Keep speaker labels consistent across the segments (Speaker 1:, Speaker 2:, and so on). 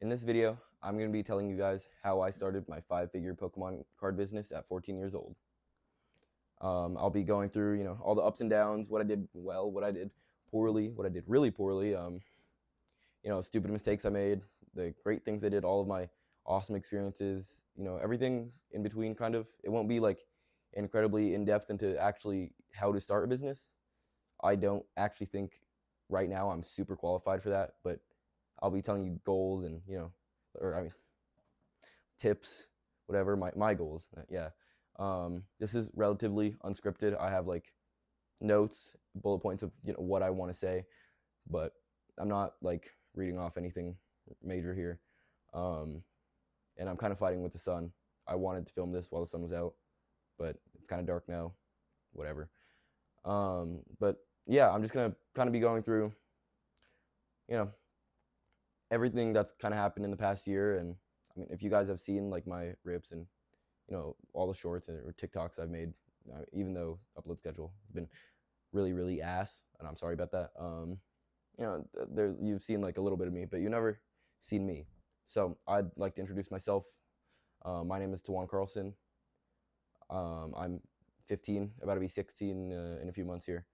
Speaker 1: In this video, I'm going to be telling you guys how I started my 5-figure Pokemon card business at 14 years old. I'll be going through, all the ups and downs, what I did well, what I did poorly, what I did really poorly, stupid mistakes I made, the great things I did, all of my awesome experiences, everything in between kind of. It won't be like incredibly in-depth into actually how to start a business. I don't actually think right now I'm super qualified for that, but I'll be telling you goals and, tips, whatever, my goals. Yeah. This is relatively unscripted. I have like notes, bullet points of, what I want to say, but I'm not like reading off anything major here. And I'm kind of fighting with the sun. I wanted to film this while the sun was out, but it's kind of dark now, whatever. But yeah, I'm just gonna kind of be going through, you know, everything that's kind of happened in the past year. And I mean, if you guys have seen like my rips and all the shorts or TikToks I've made, even though upload schedule has been really really ass, and I'm sorry about that. You've seen like a little bit of me, but you never seen me. So I'd like to introduce myself. My name is Tawan Carlson. I'm 15, about to be 16 in a few months here,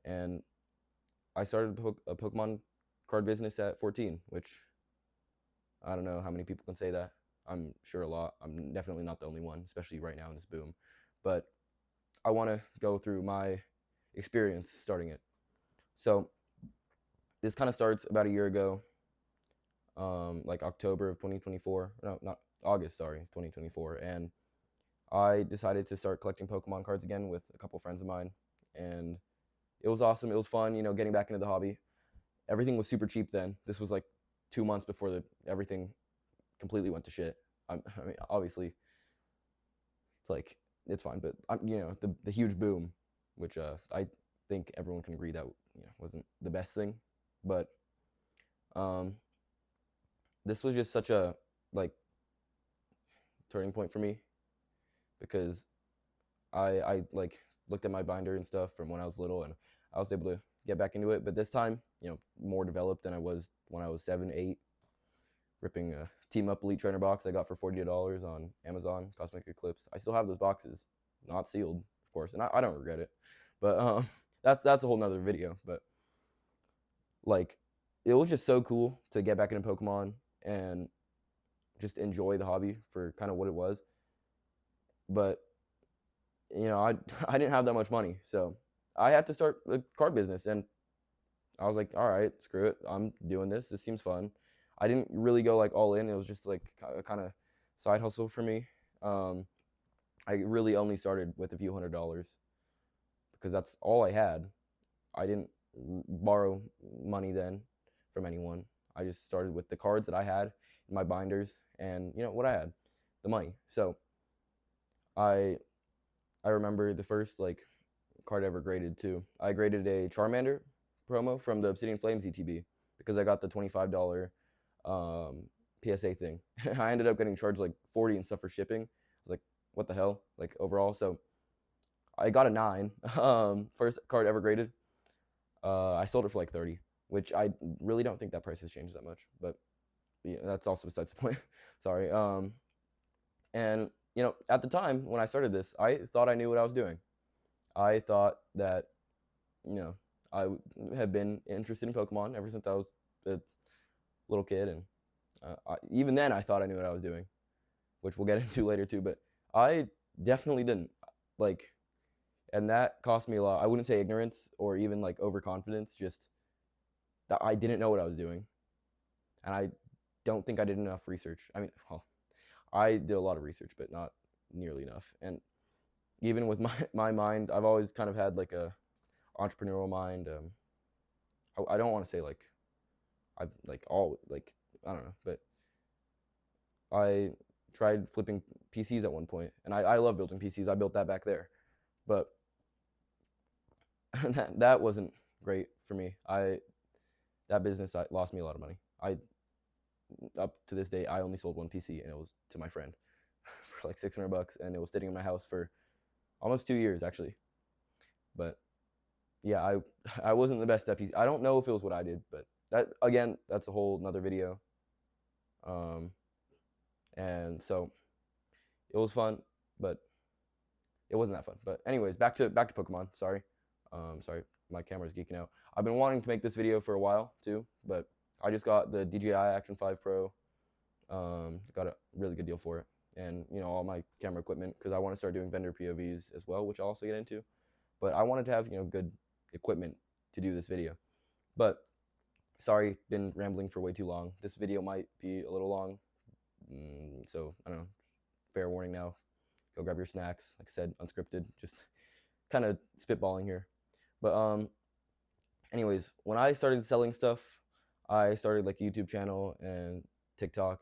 Speaker 1: and I started a Pokemon card business at 14, which I don't know how many people can say that. I'm sure a lot. I'm definitely not the only one, especially right now in this boom. But I want to go through my experience starting it. So this kind of starts about a year ago, like October of 2024. No, not August, sorry, 2024. And I decided to start collecting Pokemon cards again with a couple friends of mine. And it was awesome. It was fun, getting back into the hobby. Everything was super cheap then. This was like 2 months before everything completely went to shit. I mean, obviously, like it's fine, but the huge boom, which I think everyone can agree that wasn't the best thing, but um, this was just such a like turning point for me because I like looked at my binder and stuff from when I was little, and I was able to get back into it. But this time, more developed than I was when I was 7, 8. Ripping a Team Up Elite Trainer box I got for $40 on Amazon, Cosmic Eclipse. I still have those boxes, not sealed, of course, and I don't regret it. But that's a whole nother video. But like, it was just so cool to get back into Pokemon and just enjoy the hobby for kind of what it was. But I I didn't have that much money, so I had to start a card business, and I was like, all right, screw it, I'm doing this. This seems fun. I didn't really go like all in. It was just like a kind of side hustle for me. I really only started with a few $100s because that's all I had. I didn't borrow money then from anyone. I just started with the cards that I had in my binders and what I had, the money. So I remember the first like card I ever graded too. I graded a Charmander promo from the Obsidian Flames ETB because I got the $25 PSA thing. I ended up getting charged like 40 and stuff for shipping. I was like, what the hell? Like overall. So I got a 9. First card ever graded. I sold it for like 30, which I really don't think that price has changed that much. But yeah, that's also besides the point. Sorry. And at the time when I started this, I thought I knew what I was doing. I thought that I had been interested in Pokemon ever since I was a little kid, and even then I thought I knew what I was doing, which we'll get into later too. But I definitely didn't, like, and that cost me a lot. I wouldn't say ignorance or even like overconfidence, just that I didn't know what I was doing, and I don't think I did enough research. I mean, well, I did a lot of research, but not nearly enough. And even with my mind, I've always kind of had like a entrepreneurial mind. I don't want to say like I've like all like I don't know, but I tried flipping PCs at one point, and I love building PCs. I built that back there, but that wasn't great for me. That business lost me a lot of money. I up to this day I only sold one PC, and it was to my friend for like $600, and it was sitting in my house for almost 2 years actually. But yeah, I wasn't the best at PC. I don't know if it was what I did, but that again, that's a whole another video. Um, and so it was fun, but it wasn't that fun. But anyways, back to Pokemon. Sorry, my camera's geeking out. I've been wanting to make this video for a while too, but I just got the DJI Action 5 Pro. Got a really good deal for it, and all my camera equipment, because I want to start doing vendor POVs as well, which I'll also get into. But I wanted to have good equipment to do this video. But sorry, been rambling for way too long. This video might be a little long, so I don't know. Fair warning now. Go grab your snacks. Like I said, unscripted, just kind of spitballing here. But anyways, when I started selling stuff, I started like a YouTube channel and TikTok,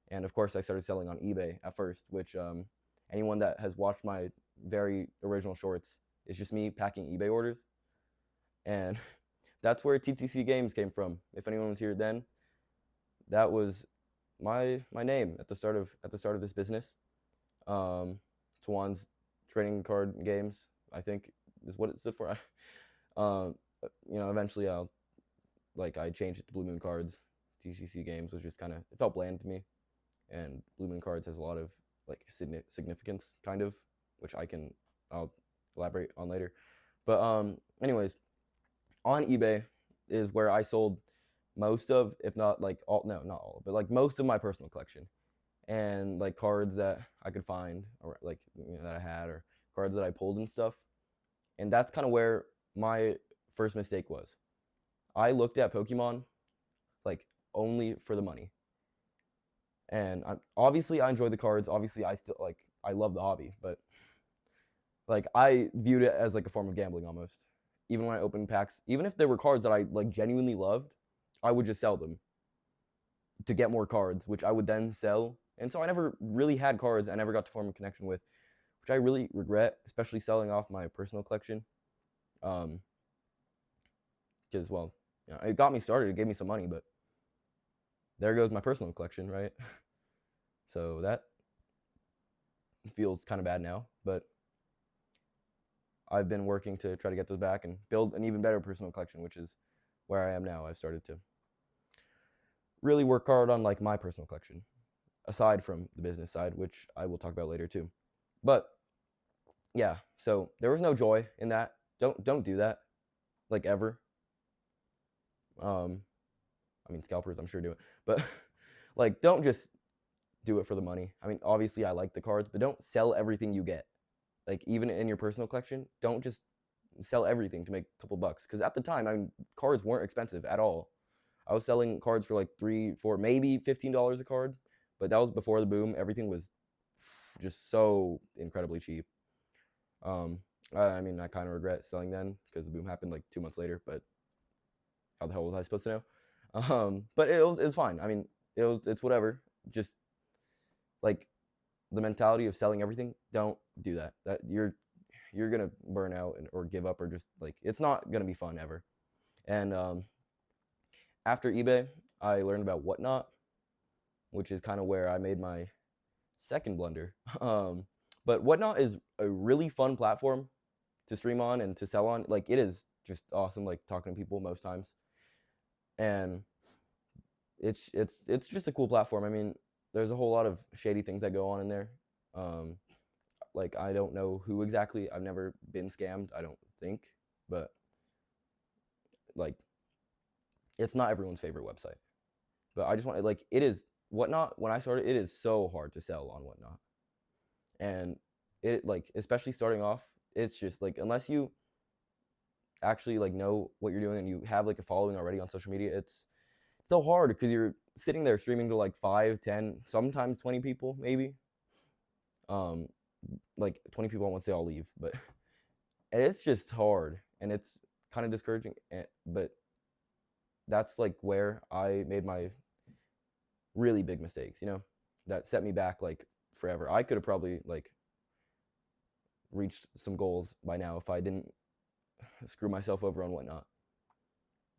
Speaker 1: and of course I started selling on eBay at first, which anyone that has watched my very original shorts, it's just me packing eBay orders, and that's where TTC Games came from. If anyone was here then, that was my name at the start of this business. Tawan's trading card games, I think, is what it stood for. Eventually I changed it to Blue Moon Cards. TCC Games was just kind of, it felt bland to me, and Blue Moon Cards has a lot of like significance, kind of, which I'll elaborate on later. But anyways, on eBay is where I sold most of, if not like all, no, not all, but like most of my personal collection, and like cards that I could find, or like that I had, or cards that I pulled and stuff. And that's kind of where my first mistake was. I looked at Pokemon like only for the money. And obviously I enjoy the cards. Obviously I love the hobby, but like I viewed it as like a form of gambling almost. Even when I opened packs, even if there were cards that I like genuinely loved, I would just sell them to get more cards, which I would then sell. And so I never really had cards I never got to form a connection with, which I really regret, especially selling off my personal collection. Because, well, it got me started, it gave me some money, but there goes my personal collection, right? So that feels kind of bad now, but I've been working to try to get those back and build an even better personal collection, which is where I am now. I've started to really work hard on like my personal collection, aside from the business side, which I will talk about later too. But yeah, so there was no joy in that. Don't do that, like, ever. I mean, scalpers, I'm sure do it, but like, don't just do it for the money. I mean, obviously I like the cards, but don't sell everything you get. Like, even in your personal collection, don't just sell everything to make a couple bucks. Because at the time, I mean, cards weren't expensive at all. I was selling cards for like $3, $4, maybe $15 a card, but that was before the boom. Everything was just so incredibly cheap. I mean, I kind of regret selling then, because the boom happened like 2 months later. But how the hell was I supposed to know? But it was fine. I mean, it's whatever. Just like the mentality of selling everything, don't do that. That you're gonna burn out or give up, or just like, it's not gonna be fun ever. And after eBay, I learned about Whatnot, which is kind of where I made my second blunder. But Whatnot is a really fun platform to stream on and to sell on. Like, it is just awesome, like talking to people most times, and it's just a cool platform. I mean, there's a whole lot of shady things that go on in there. Like, I don't know who exactly. I've never been scammed, I don't think, but like, it's not everyone's favorite website. But I just want, like, it is Whatnot. When I started, it is so hard to sell on Whatnot, and it, like, especially starting off, it's just like, unless you actually like know what you're doing and you have like a following already on social media, it's so hard, because you're sitting there streaming to like 5, 10, sometimes 20 people, maybe. Like 20 people, I won't say I'll leave, but and it's just hard, and it's kind of discouraging. But that's like where I made my really big mistakes, that set me back like forever. I could have probably like reached some goals by now if I didn't screw myself over on Whatnot,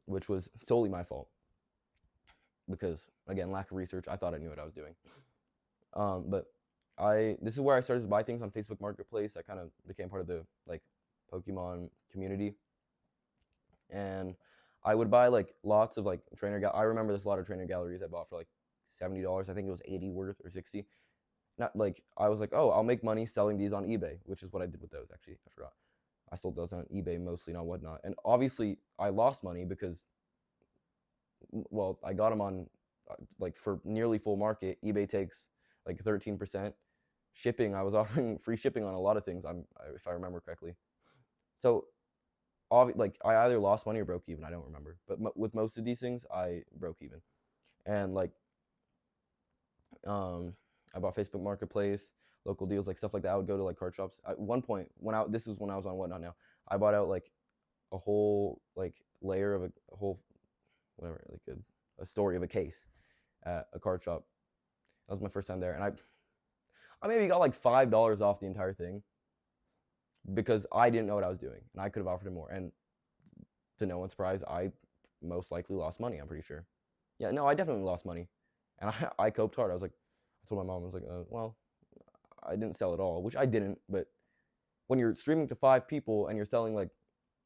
Speaker 1: which was solely my fault, because again, lack of research. I thought I knew what I was doing. But this is where I started to buy things on Facebook Marketplace. I kind of became part of the like Pokemon community, and I would buy like lots of like I remember there's a lot of trainer galleries I bought for like $70. I think it was 80 worth or 60. Not like I was like, oh, I'll make money selling these on eBay, which is what I did with those. Actually, I forgot. I sold those on eBay mostly, not Whatnot. And obviously, I lost money because, well, I got them on like for nearly full market. eBay takes like 13%. Shipping, I was offering free shipping on a lot of things. If I remember correctly. So, like I either lost money or broke even. I don't remember, but with most of these things, I broke even. And like, I bought Facebook Marketplace, local deals, like stuff like that. I would go to like card shops. At one point, this is when I was on Whatnot now. I bought out like a whole like layer of a whole whatever, like a story of a case at a card shop. That was my first time there, and I maybe got like $5 off the entire thing because I didn't know what I was doing, and I could have offered him more. And to no one's surprise, I most likely lost money. I'm pretty sure. Yeah, no, I definitely lost money, and I coped hard. I was like, I told my mom, I was like, well, I didn't sell at all, which I didn't. But when you're streaming to 5 people and you're selling like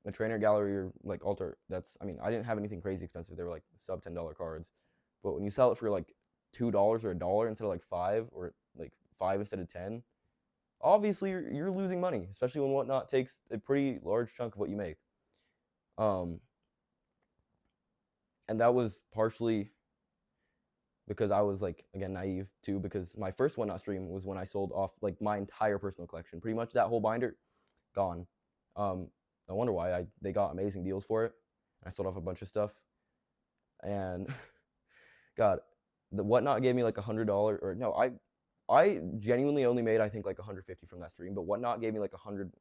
Speaker 1: a trainer gallery or like altar, I mean, I didn't have anything crazy expensive. They were like sub $10 cards. But when you sell it for like $2 or $1 instead of like 5, or like 5 instead of 10, obviously you're losing money, especially when Whatnot takes a pretty large chunk of what you make. And that was partially because I was like, again, naive too, because my first Whatnot stream was when I sold off like my entire personal collection, pretty much that whole binder gone. I wonder why they got amazing deals for it. I sold off a bunch of stuff, and God, the Whatnot gave me like $100, or no, I genuinely only made I think like 150 from that stream, but Whatnot gave me like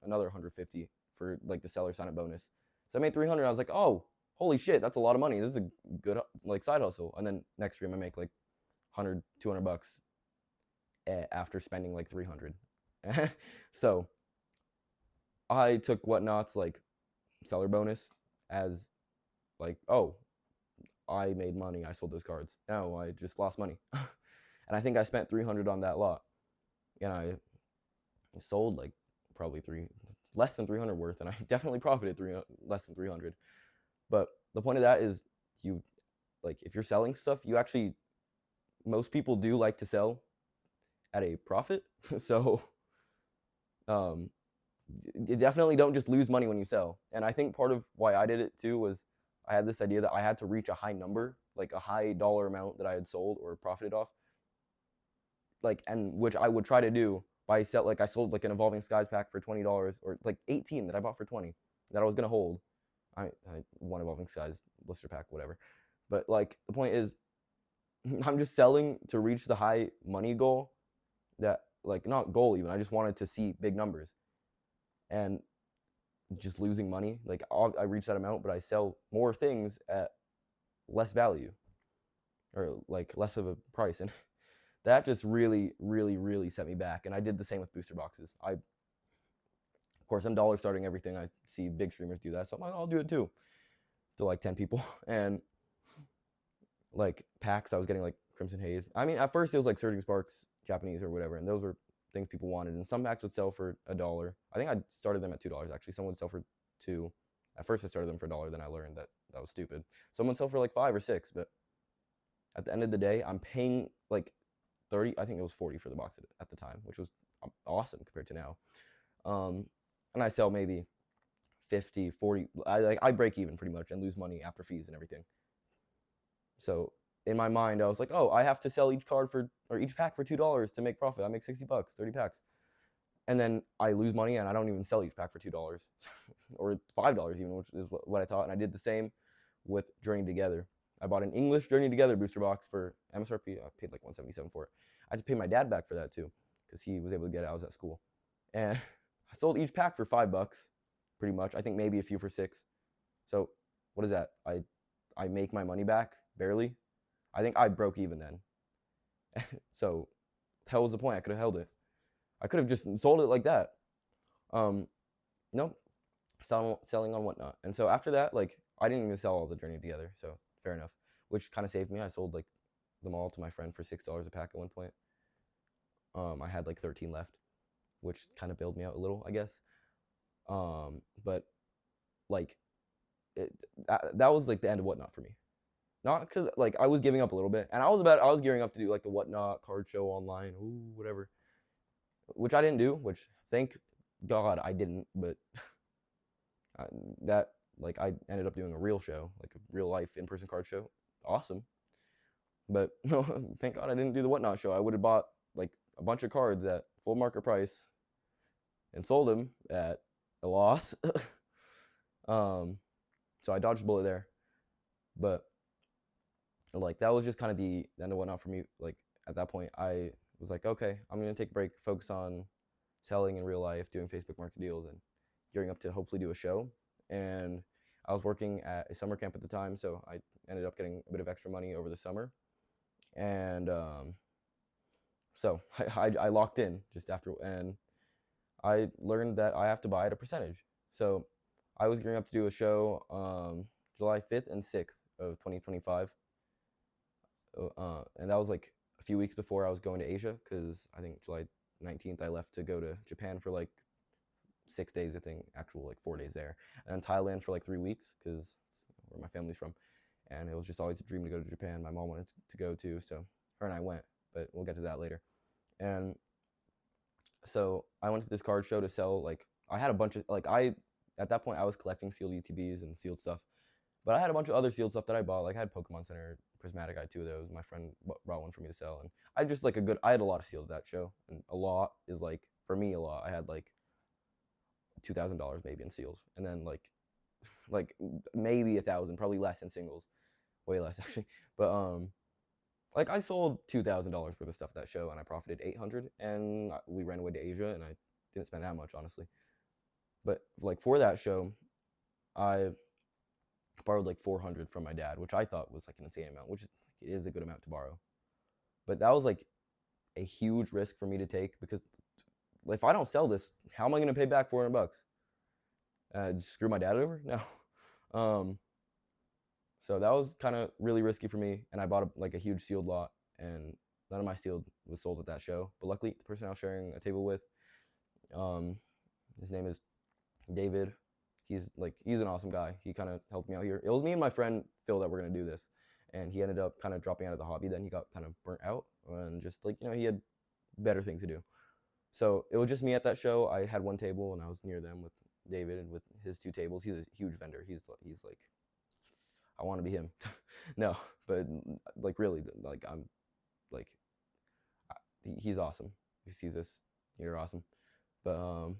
Speaker 1: another 150 for like the seller sign up bonus. So I made 300. I was like, oh, holy shit, that's a lot of money. This is a good like side hustle. And then next stream I make like 100, $200 after spending like 300. So I took Whatnot's like seller bonus as like, oh, I made money. I sold those cards. No, I just lost money. And I think I spent 300 on that lot. And I sold like probably less than 300 worth, and I definitely profited less than 300. But the point of that is, you like, if you're selling stuff, most people do like to sell at a profit. So you definitely don't just lose money when you sell. And I think part of why I did it too was I had this idea that I had to reach a high number, like a high dollar amount that I had sold or profited off, like, and which I would try to do by I sold like an Evolving Skies pack for $20, or like 18 that I bought for 20 that I was gonna hold. I one Evolving Skies blister pack, whatever. But like, the point is, I'm just selling to reach the high money goal, that like, not goal even, I just wanted to see big numbers, and just losing money. Like, I reach that amount, but I sell more things at less value, or like less of a price, and that just really, really, really set me back. And I did the same with booster boxes. Of course, I'm dollar starting everything. I see big streamers do that, so I'm like, I'll do it too, to like 10 people. And like packs, I was getting like Crimson Haze. I mean, at first it was like Surging Sparks, Japanese or whatever, and those were things people wanted. And some packs would sell for $1. I think I started them at $2 actually. Some would sell for $2. At first I started them for $1, then I learned that was stupid. Some would sell for like $5 or $6, but at the end of the day, I'm paying like 30, I think it was 40 for the box at the time, which was awesome compared to now. And I sell maybe 50, 40. I break even pretty much and lose money after fees and everything. So in my mind, I was like, oh, I have to sell each pack for $2 to make profit. I make $60, 30 packs. And then I lose money and I don't even sell each pack for $2 or $5 even, which is what I thought. And I did the same with Journey Together. I bought an English Journey Together booster box for MSRP. I paid like $177 for it. I had to pay my dad back for that too, because he was able to get it. I was at school. And I sold each pack for $5, pretty much. I think maybe a few for $6. So what is that? I make my money back, barely. I think I broke even then. So the hell was the point? I could have held it. I could have just sold it like that. Nope. Selling on Whatnot. And so after that, like, I didn't even sell all the Journey Together, so fair enough. Which kind of saved me. I sold like them all to my friend for $6 a pack at one point. I had like 13 left, which kind of bailed me out a little, I guess. But like, that was like the end of Whatnot for me. Not because like I was giving up a little bit, and I was gearing up to do like the Whatnot card show online, ooh, whatever, which I didn't do. Which thank God I didn't. But I, that like I ended up doing a real show, like a real life in person card show. Awesome. But no, thank God I didn't do the Whatnot show. I would have bought like a bunch of cards at full market price and sold them at a loss. So I dodged a bullet there. But like that was just kind of the end of Whatnot for me. Like at that point, I was like, okay, I'm gonna take a break, focus on selling in real life, doing Facebook market deals, and gearing up to hopefully do a show. And I was working at a summer camp at the time, so I ended up getting a bit of extra money over the summer. And so I locked in just after, and I learned that I have to buy at a percentage. So I was gearing up to do a show July 5th and 6th of 2025. And that was like a few weeks before I was going to Asia, because I think July 19th I left to go to Japan for like 6 days, I think, actual like 4 days there, and then Thailand for like 3 weeks because it's where my family's from. And it was just always a dream to go to Japan. My mom wanted to go too, so her and I went, but we'll get to that later. And so I went to this card show to sell, like I had a bunch of like at that point I was collecting sealed ETBs and sealed stuff, but I had a bunch of other sealed stuff that I bought. Like I had Pokemon Center Prismatic, I had 2 of those. My friend brought one for me to sell, and I just like I had a lot of sealed at that show, and a lot is like for me a lot. I had like $2,000 maybe in seals, and then like maybe 1,000, probably less in singles, way less actually. But like I sold $2,000 worth of stuff at that show, and I profited 800, and we ran away to Asia, and I didn't spend that much honestly. But like for that show, I borrowed like 400 from my dad, which I thought was like an insane amount, which it is a good amount to borrow. But that was like a huge risk for me to take, because if I don't sell this, how am I going to pay back 400 bucks? Screw my dad over? No. So that was kind of really risky for me, and I bought like a huge sealed lot, and none of my sealed was sold at that show. But luckily, the person I was sharing a table with, his name is David. He's an awesome guy. He kind of helped me out here. It was me and my friend Phil that were gonna do this, and he ended up kind of dropping out of the hobby. Then he got kind of burnt out, and just like he had better things to do. So it was just me at that show. I had one table, and I was near them with David and with his 2 tables. He's a huge vendor. He's like, I want to be him. No, but like really, like I'm like, he's awesome. If he sees this, you're awesome. But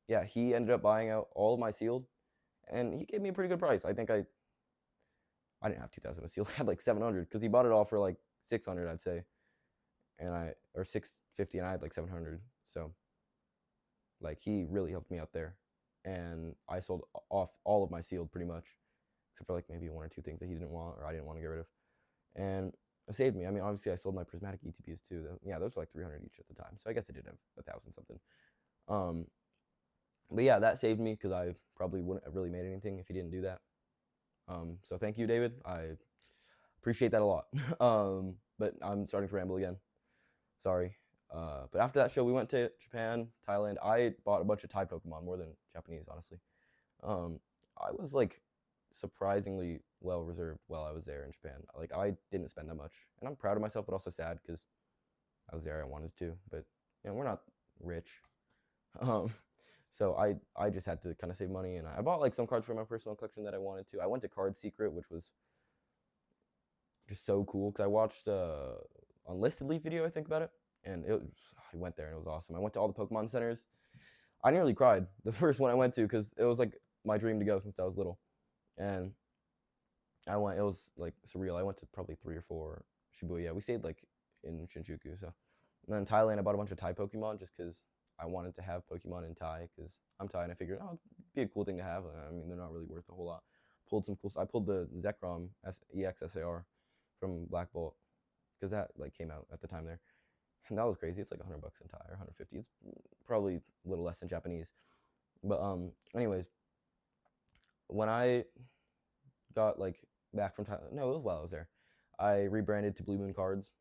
Speaker 1: yeah, he ended up buying out all of my sealed, and he gave me a pretty good price. I think I didn't have 2,000 of sealed. I had like 700, because he bought it all for like 600, I'd say, or 650, and I had like 700. So like he really helped me out there, and I sold off all of my sealed pretty much, except for like maybe 1 or 2 things that he didn't want or I didn't want to get rid of, and it saved me. I mean, obviously I sold my prismatic ETPs too. Yeah, those were like 300 each at the time, so I guess I did have 1,000 something. But yeah, that saved me, because I probably wouldn't have really made anything if he didn't do that. So thank you, David. I appreciate that a lot. But I'm starting to ramble again. Sorry. But after that show, we went to Japan, Thailand. I bought a bunch of Thai Pokemon, more than Japanese, honestly. I was like surprisingly well reserved while I was there in Japan. Like I didn't spend that much, and I'm proud of myself, but also sad because I was there. I wanted to, but we're not rich. So I just had to kind of save money, and I bought like some cards for my personal collection that I wanted to. I went to Card Secret, which was just so cool, because I watched Unlisted Leaf video, I think, about it, and I went there and it was awesome. I went to all the Pokemon centers. I nearly cried the first one I went to, because it was like my dream to go since I was little, and I went. It was like surreal. I went to probably 3 or 4 Shibuya. We stayed like in Shinjuku. So, and then in Thailand, I bought a bunch of Thai Pokemon just because I wanted to have Pokemon in Thai, because I'm Thai, and I figured, oh, it'd be a cool thing to have. I mean, they're not really worth a whole lot. Pulled some cool. I pulled the Zekrom EX SAR from Black Bolt, because that like came out at the time there, and that was crazy. It's like 100 bucks in Thai, or 150. It's probably a little less in Japanese. But anyways, when I got like back from Thailand, no, it was while I was there, I rebranded to Blue Moon Cards,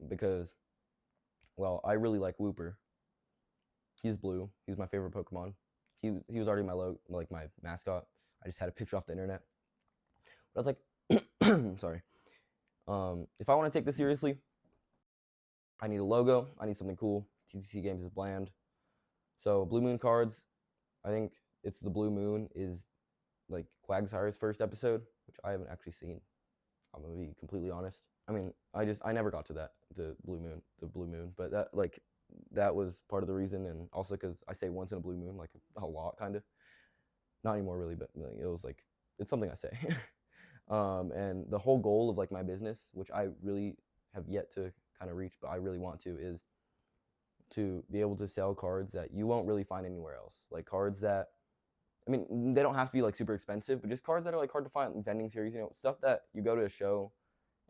Speaker 1: because, well, I really like Wooper. He's blue. He's my favorite Pokemon. He was already my my mascot. I just had a picture off the internet. But I was like, Sorry. If I want to take this seriously, I need a logo. I need something cool. TTC Games is bland. So Blue Moon cards, I think it's the Blue Moon is like Quagsire's first episode, which I haven't actually seen. I'm gonna be completely honest. I mean, I never got to that, the Blue Moon, but that was part of the reason, and also because I say once in a blue moon like a lot, kind of. Not anymore really, but like, it was like it's something I say. And the whole goal of like my business, which I really have yet to kind of reach, but I really want to, is to be able to sell cards that you won't really find anywhere else. Like cards that, I mean, they don't have to be like super expensive, but just cards that are like hard to find in vending series, stuff that you go to a show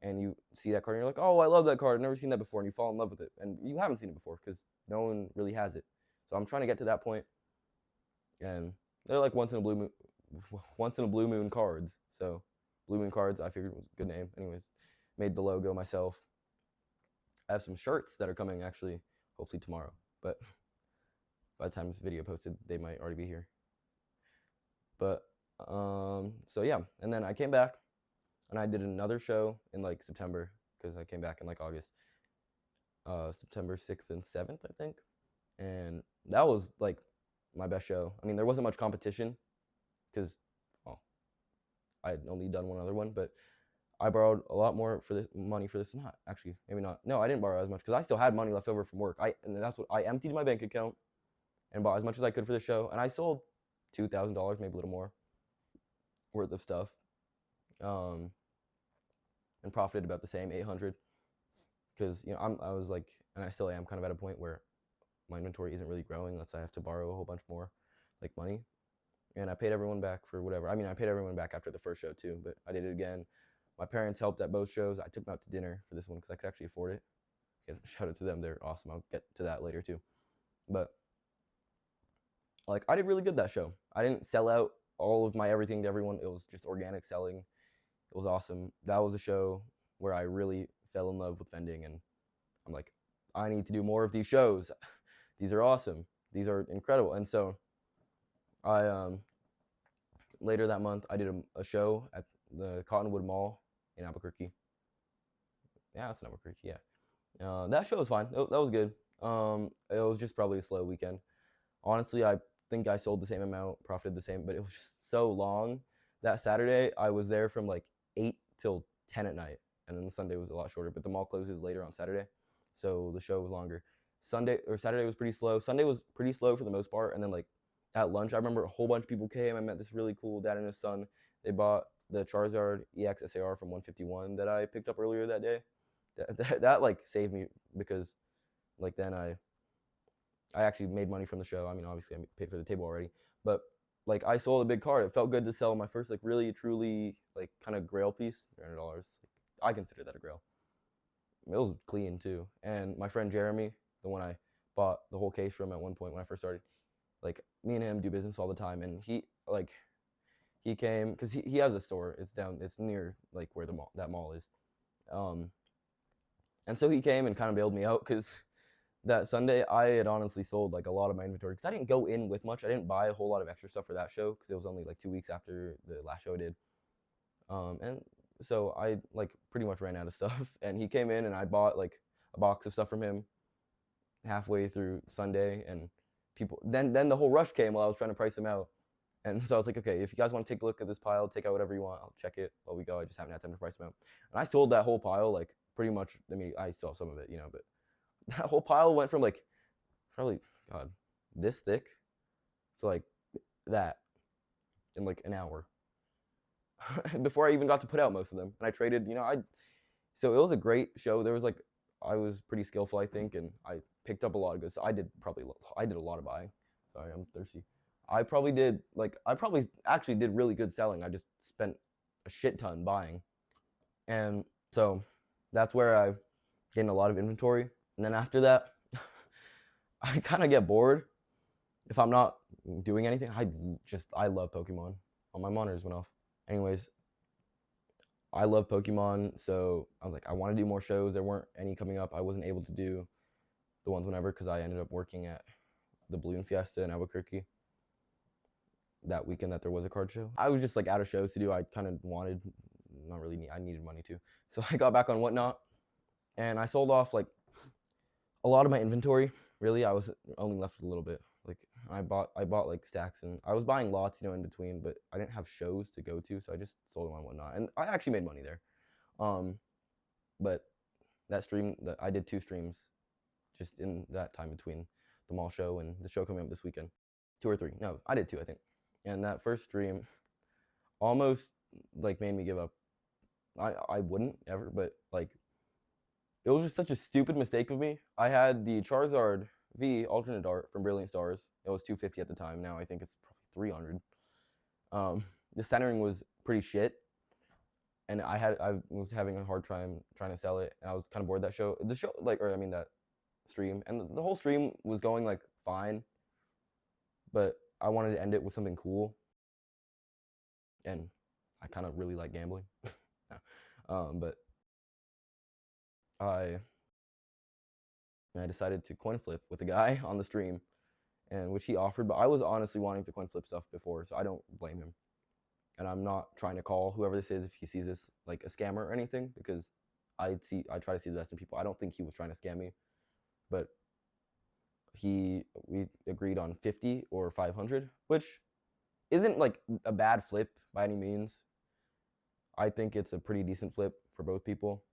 Speaker 1: and you see that card and you're like, oh, I love that card. I've never seen that before. And you fall in love with it. And you haven't seen it before because no one really has it. So I'm trying to get to that point. And they're like once in a blue moon cards. So Blue Moon cards, I figured was a good name. Anyways, made the logo myself. I have some shirts that are coming actually, hopefully tomorrow. But by the time this video posted, they might already be here. But so yeah, and then I came back and I did another show in like September because I came back in like August. September 6th and 7th, I think. And that was like my best show. I mean, there wasn't much competition because, well, I had only done one other one, but I borrowed a lot more for this money for this. Not actually, maybe not. No, I didn't borrow as much because I still had money left over from work. And that's what I emptied my bank account and bought as much as I could for the show. And I sold $2,000, maybe a little more, worth of stuff, and profited about the same, 800. Because I was like, and I still am kind of at a point where my inventory isn't really growing unless I have to borrow a whole bunch more, like money. And I paid everyone back for whatever. I mean, I paid everyone back after the first show too, but I did it again. My parents helped at both shows. I took them out to dinner for this one because I could actually afford it. Yeah, shout out to them. They're awesome. I'll get to that later too. But like, I did really good that show. I didn't sell out all of my everything to everyone. It was just organic selling. It was awesome. That was a show where I really fell in love with vending, and I'm like, I need to do more of these shows. These are awesome. These are incredible. And so I later that month I did a show at the Cottonwood Mall in Albuquerque. Yeah, it's in Albuquerque. Yeah, that show was fine. That was good. It was just probably a slow weekend. Honestly, I think I sold the same amount, profited the same, but it was just so long. That Saturday I was there from like 8 till 10 at night, and then the Sunday was a lot shorter. But the mall closes later on Saturday, so the show was longer. Saturday was pretty slow. Sunday was pretty slow for the most part, and then like at lunch, I remember a whole bunch of people came. I met this really cool dad and his son. They bought the Charizard EX SAR from 151 that I picked up earlier that day. That like saved me because like then I actually made money from the show. I mean, obviously I paid for the table already, but like I sold a big card. It felt good to sell my first like really truly like kind of grail piece, $300. I consider that a grail. It was clean too. And my friend Jeremy, the one I bought the whole case from at one point when I first started, like me and him do business all the time, and he came because he has a store. It's near like where that mall is, and so he came and kind of bailed me out because that Sunday I had honestly sold like a lot of my inventory because I didn't go in with much. I didn't buy a whole lot of extra stuff for that show because it was only like 2 weeks after the last show I did, and so I like pretty much ran out of stuff. And he came in and I bought like a box of stuff from him halfway through Sunday, and people then the whole rush came while I was trying to price them out. And so I was like, okay, if you guys want to take a look at this pile, take out whatever you want. I'll check it while we go. I just haven't had time to price them out. And I sold that whole pile like pretty much. I mean, I still have some of it, but that whole pile went from like probably this thick to like that in like an hour before I even got to put out most of them. And I traded, so it was a great show. There was like I was pretty skillful, I think, and I picked up a lot of goods. So I did a lot of buying. Sorry, I'm thirsty. I probably actually did really good selling. I just spent a shit ton buying. And so that's where I gained a lot of inventory. And then after that, I kind of get bored if I'm not doing anything. I love Pokemon. Oh, my monitors went off. Anyways, I love Pokemon, so I was like, I want to do more shows. There weren't any coming up. I wasn't able to do the ones whenever because I ended up working at the Balloon Fiesta in Albuquerque that weekend that there was a card show. I was just like out of shows to do. I kind of wanted not really I needed money too. So I got back on Whatnot, and I sold off like a lot of my inventory. Really, I was only left with a little bit. Like I bought like stacks, and I was buying lots, in between, but I didn't have shows to go to, so I just sold them on Whatnot, and I actually made money there. But that stream, that I did 2 streams, just in that time between the mall show and the show coming up this weekend. 2 or 3. No, I did 2, I think. And that first stream almost like made me give up. I wouldn't ever, but like it was just such a stupid mistake of me. I had the Charizard V alternate art from Brilliant Stars. It was $250 at the time. Now I think it's probably $300. The centering was pretty shit, and I was having a hard time trying to sell it, and I was kind of bored that show. The show, that stream, and the whole stream was going like fine, but I wanted to end it with something cool, and I kind of really like gambling. But I decided to coin flip with a guy on the stream, and which he offered, but I was honestly wanting to coin flip stuff before, so I don't blame him. And I'm not trying to call whoever this is if he sees this like a scammer or anything, because I try to see the best in people. I don't think he was trying to scam me, but we agreed on 50 or 500, which isn't like a bad flip by any means. I think it's a pretty decent flip for both people.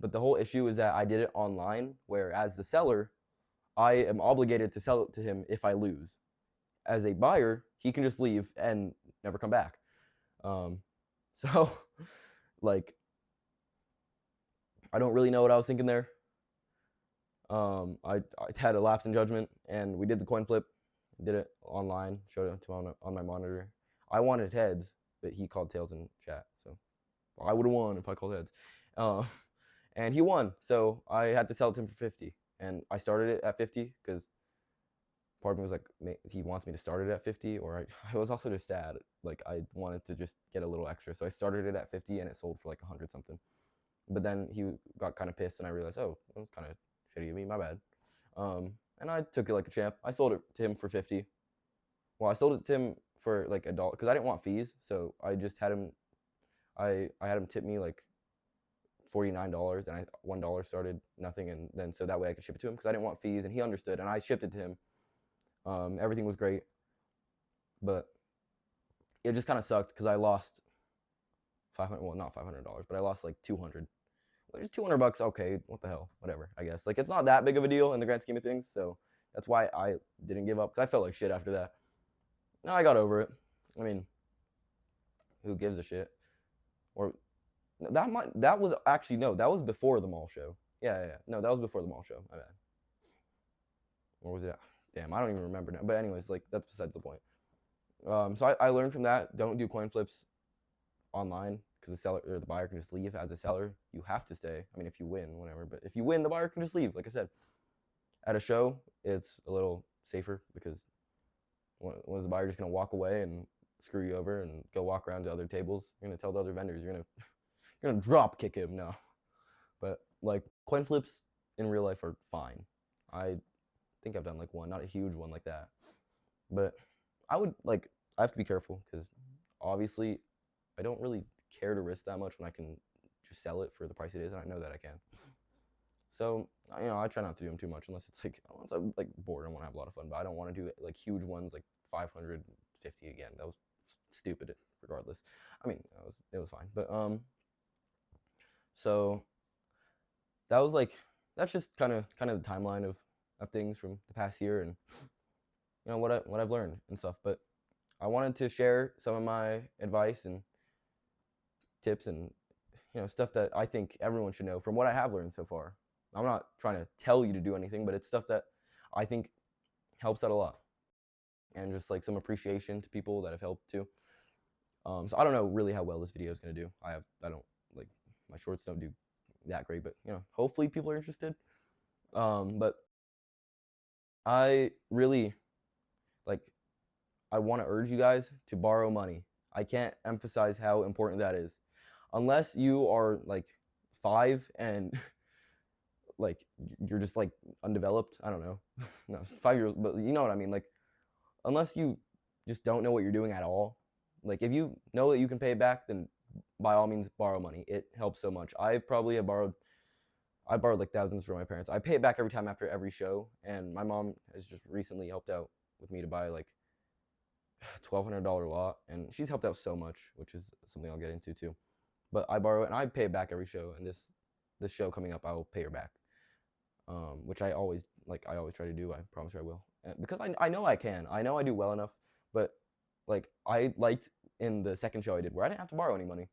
Speaker 1: But the whole issue is that I did it online, where as the seller, I am obligated to sell it to him if I lose. As a buyer, he can just leave and never come back. So, like, I don't really know what I was thinking there. I had a lapse in judgment, and we did the coin flip, did it online, showed it to him on my monitor. I wanted heads, but he called tails in chat, so I would have won if I called heads. And he won, so I had to sell it to him for 50, and I started it at 50 because part of me was like, he wants me to start it at 50, or I was also just sad. Like, I wanted to just get a little extra, so I started it at 50, and it sold for like 100 something. But then he got kind of pissed, and I realized, oh, that was kind of shitty of me, my bad. And I took it like a champ. I sold it to him for 50. Well, I sold it to him for like $1 because I didn't want fees, so I just had him. I had him tip me like $49, and $1 started nothing, and then so that way I could ship it to him because I didn't want fees, and he understood, and I shipped it to him. Everything was great, but it just kind of sucked because I lost 500. Well, not $500, but I lost like 200. Which $200, okay, what the hell, whatever. I guess like it's not that big of a deal in the grand scheme of things, so that's why I didn't give up, because I felt like shit after that. No, I got over it. I mean, who gives a shit? Or that was actually, no, that was before the mall show. Yeah. No, that was before the mall show. My bad. Or was it? Damn, I don't even remember now. But anyways, like that's besides the point. So I learned from that. Don't do coin flips online, because the seller or the buyer can just leave. As a seller, you have to stay. I mean, if you win, whatever. But if you win, the buyer can just leave. Like I said, at a show, it's a little safer because was the buyer just gonna walk away and screw you over and go walk around to other tables? You're gonna tell the other vendors you're gonna drop kick him. No, but like coin flips in real life are fine. I think I've done like one, not a huge one like that, but I have to be careful because obviously I don't really care to risk that much when I can just sell it for the price it is, and I know that I can. So I try not to do them too much unless I'm like bored and want to have a lot of fun. But I don't want to do like huge ones like 550 again. That was stupid. Regardless, I mean it was fine. But so that's just kind of the timeline of things from the past year, and what I've learned and stuff. But I wanted to share some of my advice and tips and stuff that I think everyone should know from what I have learned so far. I'm not trying to tell you to do anything, but it's stuff that I think helps out a lot, and just like some appreciation to people that have helped too. So I don't know really how well this video is gonna do. I don't like, my shorts don't do that great, but hopefully people are interested. But I really I want to urge you guys to borrow money. I can't emphasize how important that is. Unless you are like 5 and like you're just like undeveloped. I don't know. No, 5 years, but you know what I mean. Like, unless you just don't know what you're doing at all. Like, if you know that you can pay it back, then by all means borrow money. It helps so much. I borrowed like thousands from my parents. I pay it back every time after every show, and my mom has just recently helped out with me to buy like $1,200 lot, and she's helped out so much, which is something I'll get into too. But I borrow it and I pay it back every show, and this show coming up, I will pay her back, which I always try to do. I promise her I will, because I know I can. I know I do well enough, but like I liked in the second show I did where I didn't have to borrow any money.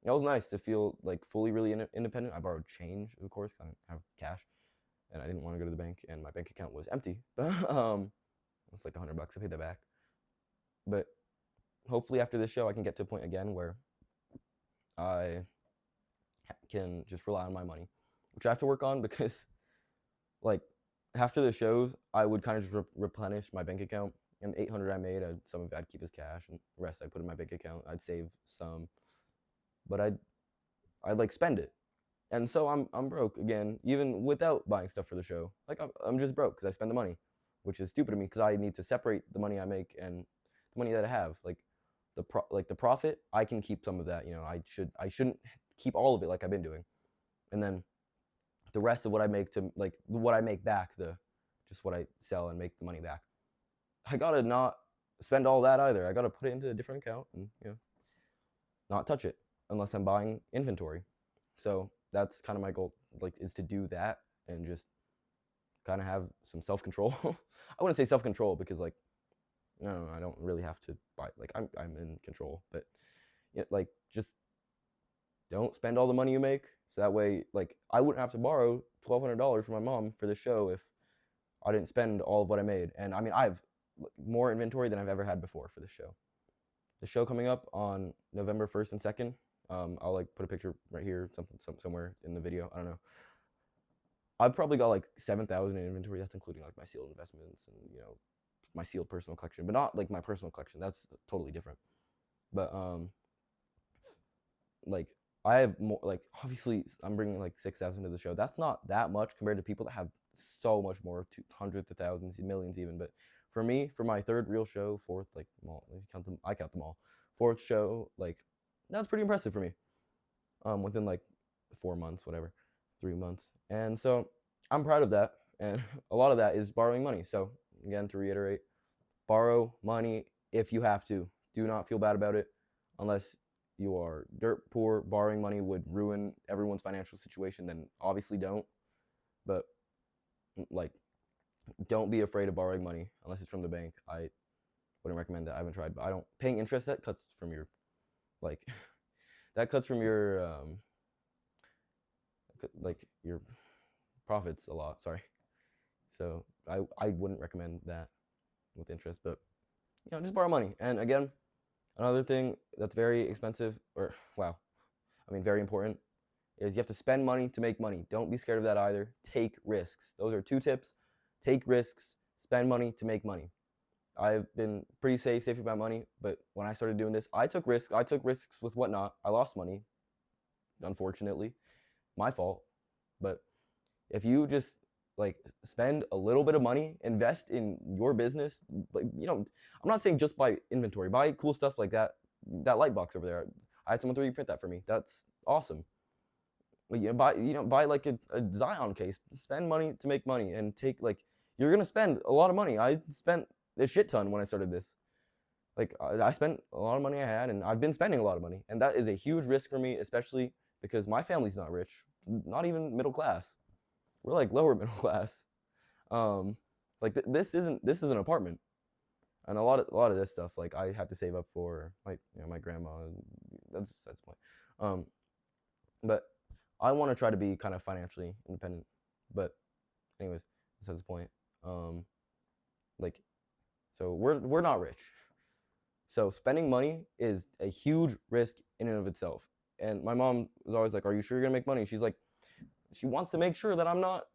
Speaker 1: It was nice to feel like fully really independent. I borrowed change, of course, 'cause I didn't have cash, and I didn't want to go to the bank, and my bank account was empty. It's like $100. I paid that back. But hopefully after this show, I can get to a point again where I can just rely on my money, which I have to work on, because like after the shows, I would kind of just replenish my bank account. And $800 I made, some of it I'd keep as cash, and the rest I'd put in my bank account. I'd save some, but I'd like spend it, and so I'm broke again, even without buying stuff for the show. Like I'm just broke because I spend the money, which is stupid to me because I need to separate the money I make and the money that I have. Like the profit, I can keep some of that. You know, I shouldn't keep all of it like I've been doing, and then the rest of what I make to like what I make back, just what I sell and make the money back. I gotta not spend all that either. I gotta put it into a different account and not touch it unless I'm buying inventory. So that's kind of my goal, like, is to do that and just kind of have some self-control. I wouldn't say self-control because like no, I don't really have to buy. Like I'm in control, but like just don't spend all the money you make. So that way, like I wouldn't have to borrow $1,200 from my mom for the show if I didn't spend all of what I made. And I mean, I've more inventory than I've ever had before for this show. The show coming up on November 1st and 2nd. I'll like put a picture right here, somewhere in the video. I don't know. I've probably got like 7,000 in inventory. That's including like my sealed investments and my sealed personal collection, but not like my personal collection. That's totally different. But like I have more. Like obviously, I'm bringing like 6,000 to the show. That's not that much compared to people that have so much more, hundreds of thousands, millions even. But for me, for my third real show, fourth, like I count them all. Fourth show, like that's pretty impressive for me. Within like 4 months, whatever, 3 months, and so I'm proud of that. And a lot of that is borrowing money. So again, to reiterate, borrow money if you have to. Do not feel bad about it, unless you are dirt poor. Borrowing money would ruin everyone's financial situation. Then obviously don't. But like, don't be afraid of borrowing money unless it's from the bank. I wouldn't recommend that. I haven't tried, but I don't. Paying interest, that cuts from your like that cuts from your like your profits a lot. Sorry. So I wouldn't recommend that with interest, but just borrow money. And again, another thing that's very expensive, or wow, I mean very important, is you have to spend money to make money. Don't be scared of that either. Take risks. Those are 2 tips. Take risks, spend money to make money. I've been pretty safe with my money, but when I started doing this, I took risks. I took risks with whatnot. I lost money, unfortunately. My fault. But if you just like spend a little bit of money, invest in your business, like I'm not saying just buy inventory, buy cool stuff like that light box over there. I had someone 3D print that for me. That's awesome. Buy like a Zion case. Spend money to make money, and take like you're gonna spend a lot of money. I spent a shit ton when I started this. Like I spent a lot of money I had, and I've been spending a lot of money, and that is a huge risk for me, especially because my family's not rich, not even middle class. We're like lower middle class. Like this isn't an apartment, and a lot of this stuff like I have to save up for my grandma. That's the point. But I want to try to be kind of financially independent. But anyways, that's the point. Like, so we're not rich. So spending money is a huge risk in and of itself. And my mom was always like, "Are you sure you're gonna make money?" She's like, she wants to make sure that I'm not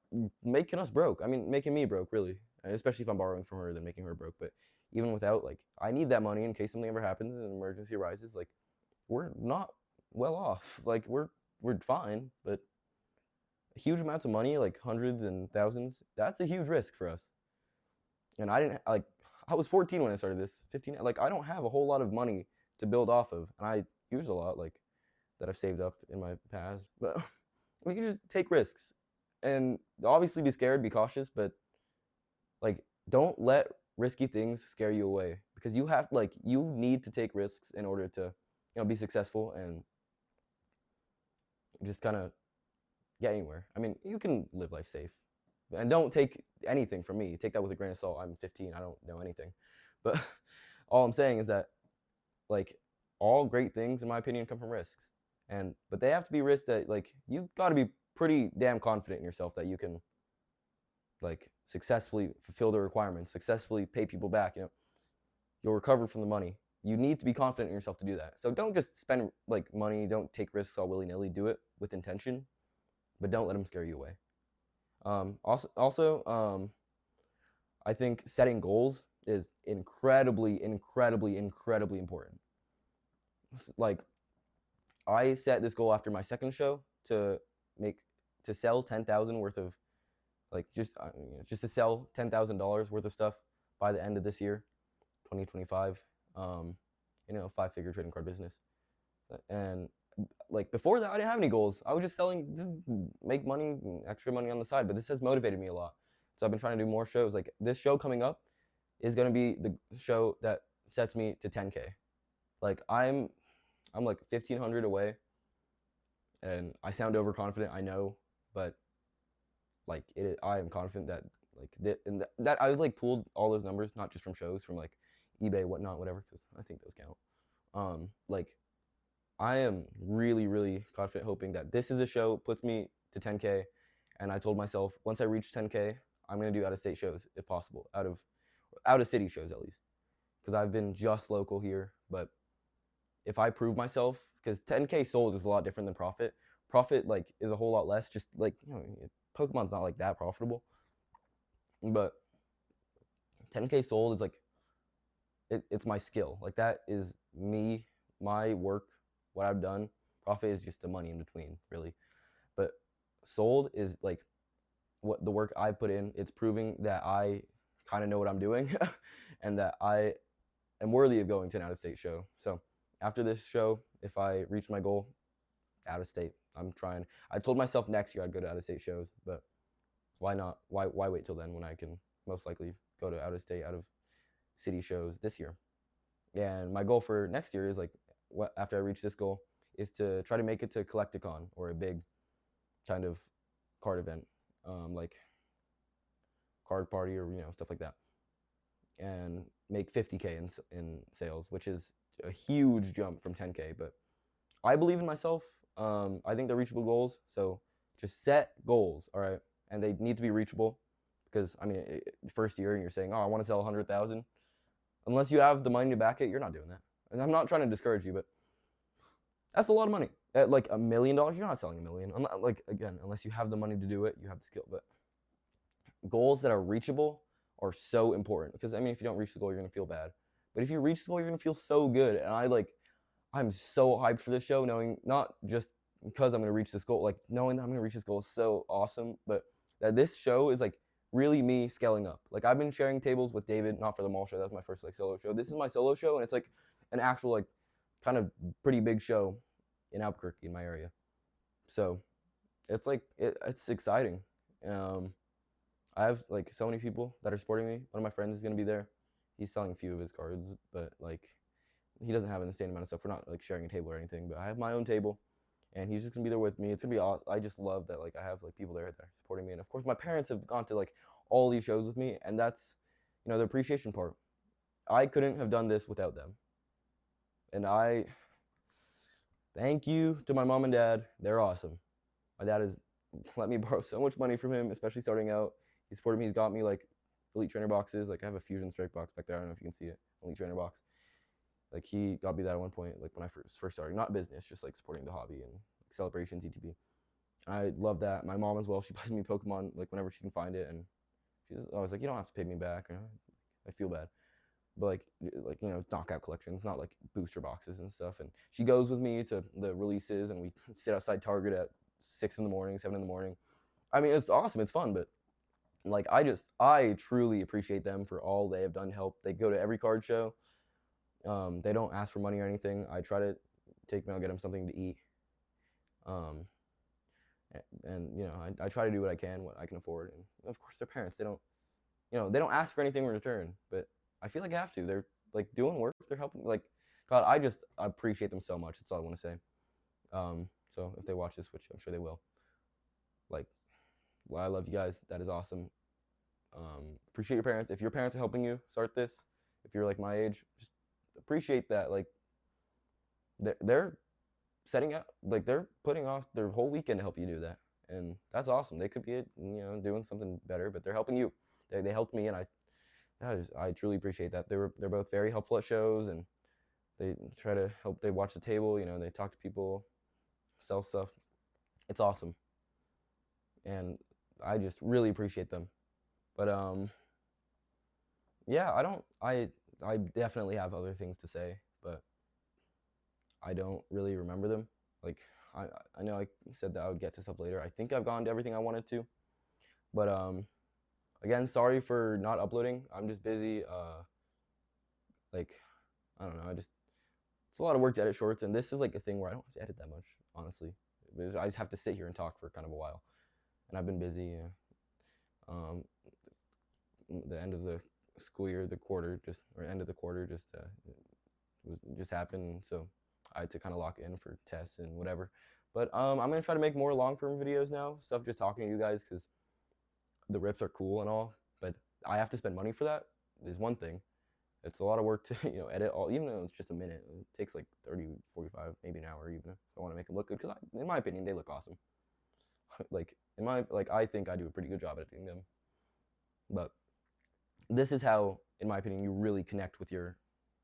Speaker 1: making us broke. I mean, making me broke, really. And especially if I'm borrowing from her, then making her broke. But even without, like, I need that money in case something ever happens and an emergency arises. Like, we're not well off. Like, we're fine, but huge amounts of money, like hundreds and thousands, that's a huge risk for us. And I was 14 when I started this, 15. Like, I don't have a whole lot of money to build off of, and used a lot, like that I've saved up in my past. But we can just take risks, and obviously be scared, be cautious, but like don't let risky things scare you away, because you need to take risks in order to be successful and just kind of get anywhere. I mean, you can live life safe, and don't take anything from me. Take that with a grain of salt. I'm 15. I don't know anything, but all I'm saying is that like all great things, in my opinion, come from risks, but they have to be risks that like you got to be pretty damn confident in yourself that you can like successfully fulfill the requirements, successfully pay people back. You'll recover from the money. You need to be confident in yourself to do that. So don't just spend like money. Don't take risks all willy nilly. Do it with intention, but don't let them scare you away. Also, I think setting goals is incredibly, incredibly, incredibly important. Like, I set this goal after my second show to sell 10,000 worth of like just to sell $10,000 worth of stuff by the end of this year, 2025. 5-figure trading card business, and like before that, I didn't have any goals. I was just selling, just make money, extra money on the side. But this has motivated me a lot. So I've been trying to do more shows. Like this show coming up is gonna be the show that sets me to 10K. Like I'm like 1,500 away, and I sound overconfident, I know, but like I am confident that that I've like pulled all those numbers, not just from shows, from like eBay, whatnot, whatever, because I think those count. Like I am really, really confident, hoping that this is a show puts me to 10K, and I told myself once I reach 10K, I'm gonna do out of state shows if possible, out of city shows at least, because I've been just local here. But if I prove myself, because 10K sold is a lot different than profit. Profit like is a whole lot less. Just like Pokemon's not like that profitable, but 10K sold is like it's my skill. Like that is me, my work, what I've done. Profit is just the money in between, really. But sold is like what the work I put in. It's proving that I kind of know what I'm doing, and that I am worthy of going to an out-of-state show. So after this show, if I reach my goal, out of state, I'm trying. I told myself next year I'd go to out-of-state shows, but why not? Why wait till then when I can most likely go to out-of-state, out-of-city shows this year? And my goal for next year is like, after I reach this goal, is to try to make it to Collecticon, or a big kind of card event, like card party, or stuff like that, and make 50K in sales, which is a huge jump from 10K. But I believe in myself. I think they're reachable goals. So just set goals, all right, and they need to be reachable, because I mean, first year and you're saying, oh, I want to sell 100,000. Unless you have the money to back it, you're not doing that. And I'm not trying to discourage you, but that's a lot of money. At like $1 million, you're not selling $1 million. I'm not, like, again, unless you have the money to do it, you have the skill. But goals that are reachable are so important, because I mean, if you don't reach the goal, you're gonna feel bad. But if you reach the goal, you're gonna feel so good. And I'm so hyped for this show, knowing not just because I'm gonna reach this goal, like knowing that I'm gonna reach this goal is so awesome, but that this show is like really me scaling up. Like I've been sharing tables with David, not for the mall show. That was my first like solo show. This is my solo show, and it's like an actual like kind of pretty big show in Albuquerque, in my area. So it's like it's exciting. I have like so many people that are supporting me. One of my friends is gonna be there. He's selling a few of his cards, but like he doesn't have an insane amount of stuff. We're not like sharing a table or anything, but I have my own table, and he's just gonna be there with me. It's gonna be awesome. I just love that like I have like people there that are supporting me, and of course my parents have gone to like all these shows with me, and that's the appreciation part. I couldn't have done this without them, and I thank you to my mom and dad. They're awesome. My dad has let me borrow so much money from him, especially starting out. He supported me. He's got me like Elite Trainer boxes. Like I have a Fusion Strike box back there. I don't know if you can see it. Elite Trainer box. Like he got me that at one point, like when I first started, not business, just like supporting the hobby and like, celebrations, ETB. I love that. My mom as well. She buys me Pokemon like whenever she can find it, and she's always like, you don't have to pay me back. I feel bad, but like knockout collections, not like booster boxes and stuff. And she goes with me to the releases, and we sit outside Target at 6 in the morning, 7 in the morning. I mean, it's awesome. It's fun, but like I truly appreciate them for all they have done to help. They go to every card show. They don't ask for money or anything. I try to take me out, get them something to eat. Um, and you know, I try to do what I can, what I can afford, and of course, their parents, they don't, you know, they don't ask for anything in return, but I feel like I have to. They're like doing work, they're helping. Like, God, I appreciate them so much. That's all I want to say. So if they watch this, which I'm sure they will, like, well, I love you guys. That is awesome. Appreciate your parents. If your parents are helping you start this, if you're like my age, just appreciate that. Like, they're setting out, like they're putting off their whole weekend to help you do that, and that's awesome. They could be, you know, doing something better, but they're helping you. They helped me, and I truly appreciate that. They're both very helpful at shows, and they try to help. They watch the table, you know, they talk to people, sell stuff. It's awesome, and I just really appreciate them. But yeah, I definitely have other things to say, but I don't really remember them. Like, I I know I said that I would get to stuff later. I think I've gone to everything I wanted to, but again, sorry for not uploading. I'm just busy. Like, I don't know. It's a lot of work to edit shorts, and this is like a thing where I don't have to edit that much, honestly. I just have to sit here and talk for kind of a while, and I've been busy. Um, the end of the school year, the quarter just or end of the quarter just happened, so I had to kind of lock in for tests and whatever. But I'm gonna try to make more long form videos now, stuff just talking to you guys, because the rips are cool and all, but I have to spend money for that. Is one thing. It's a lot of work to edit all, even though it's just a minute. It takes like 30, 45, maybe an hour even if I want to make them look good. Because in my opinion, they look awesome. Like I think I do a pretty good job editing them. But this is how, in my opinion, you really connect with your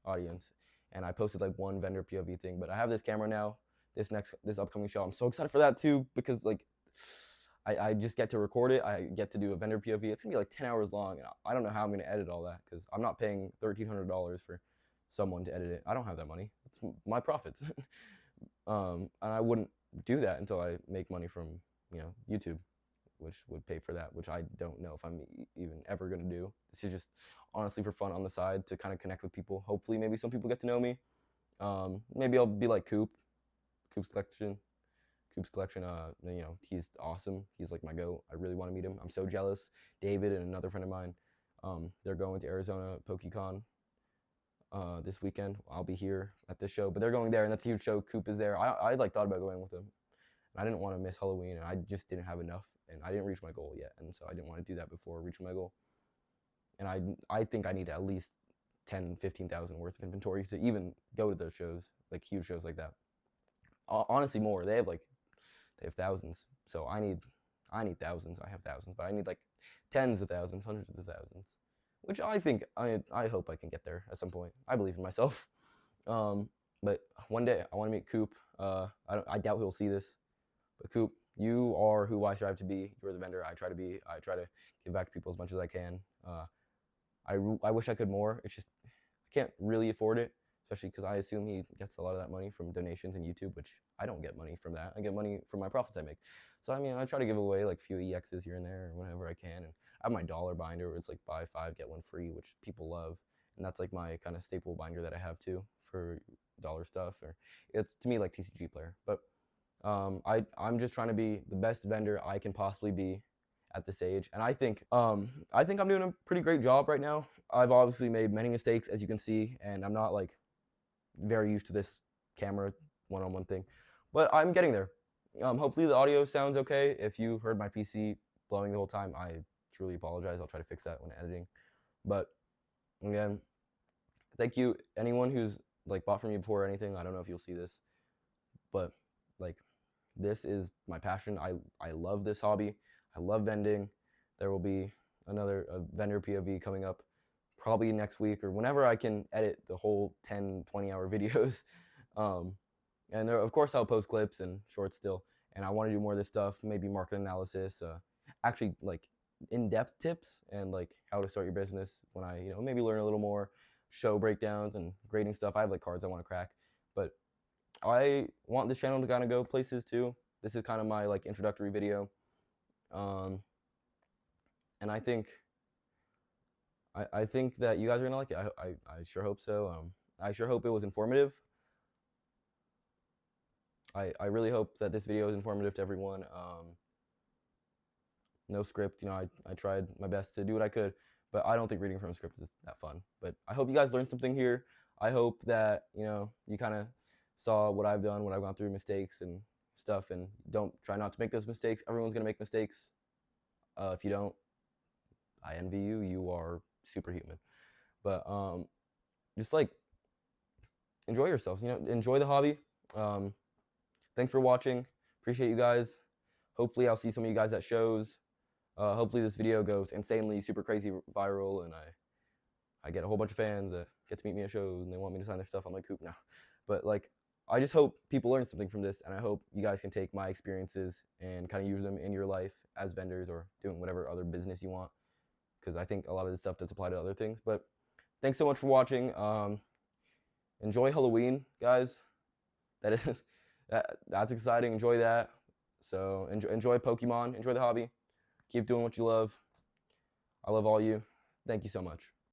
Speaker 1: audience. And I posted like one vendor POV thing, but I have this camera now. This upcoming show, I'm so excited for that too, because like I just get to record it. I get to do a vendor POV. It's gonna be like 10 hours long, and I don't know how I'm gonna edit all that, because I'm not paying $1,300 for someone to edit it. I don't have that money. It's my profits. And I wouldn't do that until I make money from YouTube, which would pay for that, which I don't know if I'm even ever gonna do. This is just honestly for fun on the side, to kind of connect with people. Hopefully, maybe some people get to know me. Maybe I'll be like Coop's Collection. He's awesome. He's like my goat. I really want to meet him. I'm so jealous. David and another friend of mine, they're going to Arizona PokeCon this weekend. I'll be here at this show, but they're going there, and that's a huge show. Coop is there. I like thought about going with them. I didn't want to miss Halloween, and I just didn't have enough, and I didn't reach my goal yet, and so I didn't want to do that before reaching my goal. And I think I need at least 10, 15,000 worth of inventory to even go to those shows, like huge shows like that. Honestly, more. They have thousands, so I need thousands. I have thousands, but I need like tens of thousands, hundreds of thousands, which I hope I can get there at some point. I believe in myself. But one day I want to meet Coop. I doubt he'll see this, but Coop, you are who I strive to be. You're the vendor I try to be. I try to give back to people as much as I can. I wish I could more. It's just I can't really afford it, especially because I assume he gets a lot of that money from donations and YouTube, which I don't get money from that. I get money from my profits I make. So I mean, I try to give away like a few EXs here and there, or whenever I can. And I have my dollar binder where it's like buy 5 get 1 free, which people love, and that's like my kind of staple binder that I have too for dollar stuff. Or it's to me like TCG player. But I'm just trying to be the best vendor I can possibly be at this age, and I think I'm doing a pretty great job right now. I've obviously made many mistakes, as you can see, and I'm not like very used to this camera one-on-one thing, but I'm getting there. Hopefully the audio sounds okay. If you heard my PC blowing the whole time, I truly apologize. I'll try to fix that when editing. But again, thank you anyone who's like bought from me before or anything. I don't know if you'll see this, but like, this is my passion. I love this hobby. I love vending. There will be another vendor POV coming up probably next week or whenever I can edit the whole 10, 20-hour videos. And of course I'll post clips and shorts still. And I want to do more of this stuff, maybe market analysis, actually like in-depth tips and like how to start your business when I, maybe learn a little more, show breakdowns and grading stuff. I have like cards I want to crack, but I want this channel to kind of go places too. This is kind of my like introductory video. And I think that you guys are gonna like it. I sure hope so. I sure hope it was informative. I really hope that this video is informative to everyone. No script, you know, I tried my best to do what I could, but I don't think reading from a script is that fun. But I hope you guys learned something here. I hope that, you know, you kind of saw what I've done, what I've gone through, mistakes and stuff, and don't try not to make those mistakes. Everyone's gonna make mistakes. If you don't, I envy you. You are superhuman. But just like enjoy yourselves. You know, enjoy the hobby. Thanks for watching. Appreciate you guys. Hopefully, I'll see some of you guys at shows. Hopefully, this video goes insanely super crazy viral, and I get a whole bunch of fans that get to meet me at shows, and they want me to sign their stuff. I'm like, coop now. But like, I just hope people learn something from this, and I hope you guys can take my experiences and kind of use them in your life as vendors or doing whatever other business you want. Because I think a lot of this stuff does apply to other things. But thanks so much for watching. Enjoy Halloween, guys. That's exciting. Enjoy that. So enjoy Pokemon. Enjoy the hobby. Keep doing what you love. I love all you. Thank you so much.